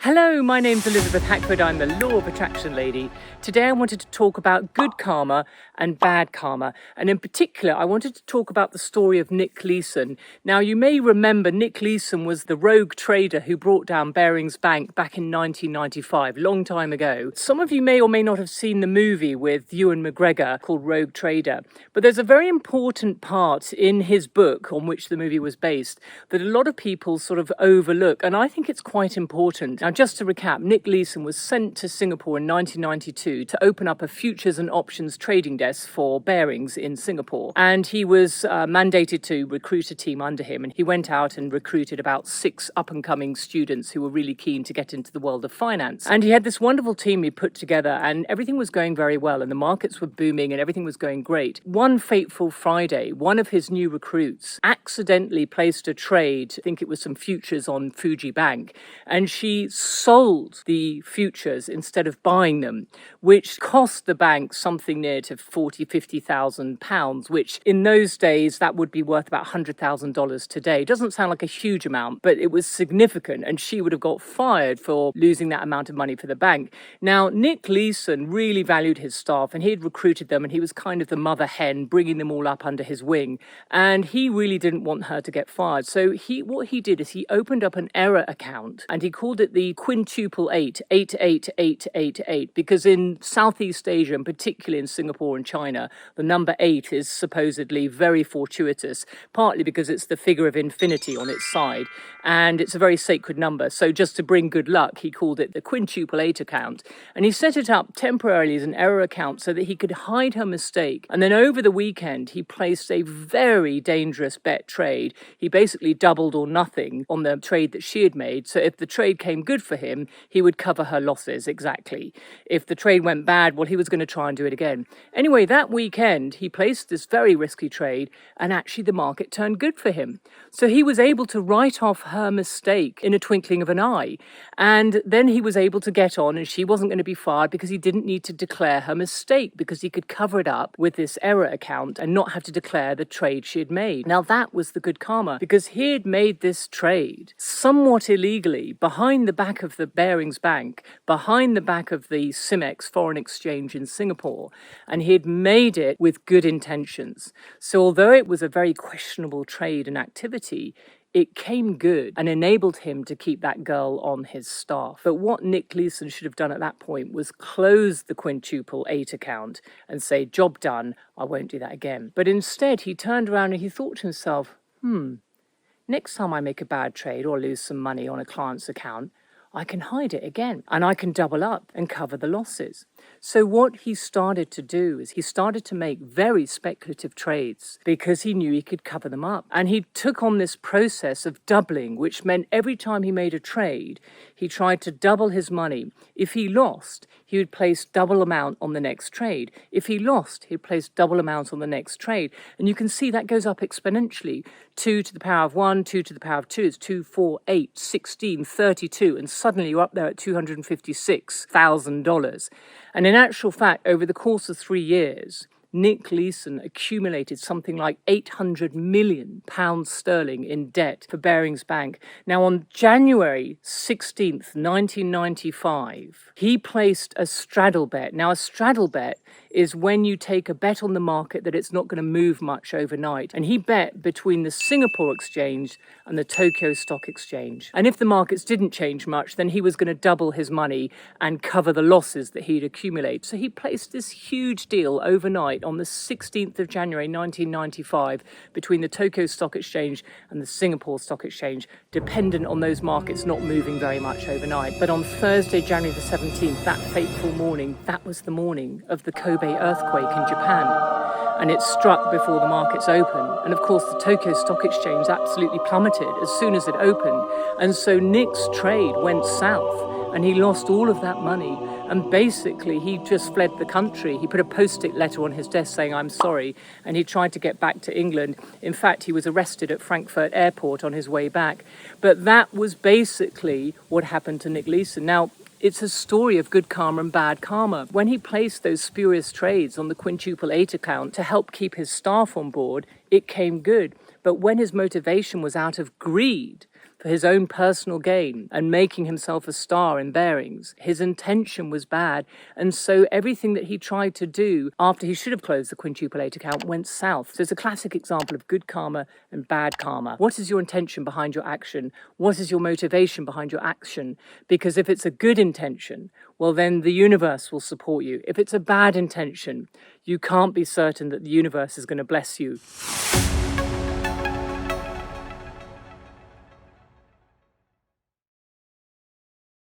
Hello, my name's Elizabeth Hackford. I'm the Law of Attraction lady. Today I wanted to talk about good karma and bad karma. And in particular, I wanted to talk about the story of Nick Leeson. Now, you may remember Nick Leeson was the rogue trader who brought down Barings Bank back in 1995, long time ago. Some of you may or may not have seen the movie with Ewan McGregor called Rogue Trader. But there's a very important part in his book on which the movie was based that a lot of people sort of overlook. And I think it's quite important. Now, just to recap, Nick Leeson was sent to Singapore in 1992 to open up a futures and options trading desk for Barings in Singapore. And he was mandated to recruit a team under him. And he went out and recruited about 6 up-and-coming students who were really keen to get into the world of finance. And he had this wonderful team he put together, and everything was going very well. And the markets were booming and everything was going great. One fateful Friday, one of his new recruits accidentally placed a trade, I think it was some futures on Fuji Bank, and she sold the futures instead of buying them, which cost the bank something near to £40,000-50,000, which in those days that would be worth about $100,000 today. Doesn't sound like a huge amount, but it was significant, and she would have got fired for losing that amount of money for the bank. Now, Nick Leeson really valued his staff, and he had recruited them, and he was kind of the mother hen, bringing them all up under his wing, and he really didn't want her to get fired. So what he did is he opened up an error account, and he called it the Quintuple 88888, because in Southeast Asia, and particularly in Singapore and China, the number 8 is supposedly very fortuitous, partly because it's the figure of infinity on its side, and it's a very sacred number. So just to bring good luck, he called it the Quintuple 8 account, and he set it up temporarily as an error account so that he could hide her mistake. And then over the weekend, he placed a very dangerous bet trade. He basically doubled or nothing on the trade that she had made. So if the trade came good for him, he would cover her losses exactly. If the trade went bad, well, he was going to try and do it again. Anyway, that weekend, he placed this very risky trade, and actually the market turned good for him. So he was able to write off her mistake in a twinkling of an eye. And then he was able to get on, and she wasn't going to be fired because he didn't need to declare her mistake, because he could cover it up with this error account and not have to declare the trade she had made. Now, that was the good karma, because he had made this trade somewhat illegally behind the back of the Barings Bank, behind the back of the SIMEX foreign exchange in Singapore, and he had made it with good intentions. So although it was a very questionable trade and activity, it came good and enabled him to keep that girl on his staff. But what Nick Leeson should have done at that point was close the Quintuple 8 account and say, job done, I won't do that again. But instead, he turned around and he thought to himself, next time I make a bad trade or lose some money on a client's account, I can hide it again, and I can double up and cover the losses. So what he started to do is he started to make very speculative trades because he knew he could cover them up. And he took on this process of doubling, which meant every time he made a trade, he tried to double his money. If he lost, he would place double amount on the next trade. If he lost, he'd place double amount on the next trade. And you can see that goes up exponentially. 2 to the power of 1, 2 to the power of 2 is 2, 4, 8, 16, 32, and suddenly you're up there at $256,000. And in actual fact, over the course of 3 years, Nick Leeson accumulated something like £800 million sterling in debt for Barings Bank. Now, on January 16th, 1995, he placed a straddle bet. Now, a straddle bet is when you take a bet on the market that it's not going to move much overnight. And he bet between the Singapore Exchange and the Tokyo Stock Exchange. And if the markets didn't change much, then he was going to double his money and cover the losses that he'd accumulated. So he placed this huge deal overnight on the 16th of January 1995 between the Tokyo Stock Exchange and the Singapore Stock Exchange, dependent on those markets not moving very much overnight. But on Thursday, January the 17th, that fateful morning, that was the morning of the Kobe earthquake in Japan, and it struck before the markets opened. And of course, the Tokyo Stock Exchange absolutely plummeted as soon as it opened. And so Nick's trade went south, and he lost all of that money. And basically, he just fled the country. He put a post-it letter on his desk saying, I'm sorry, and he tried to get back to England. In fact, he was arrested at Frankfurt Airport on his way back. But that was basically what happened to Nick Leeson. Now, it's a story of good karma and bad karma. When he placed those spurious trades on the Quintuple 8 account to help keep his staff on board, it came good. But when his motivation was out of greed for his own personal gain and making himself a star in Barings. His intention was bad, and so everything that he tried to do after he should have closed the Quintuple account went south. So it's a classic example of good karma and bad karma. What is your intention behind your action? What is your motivation behind your action? Because if it's a good intention, well, then the universe will support you. If it's a bad intention, you can't be certain that the universe is going to bless you.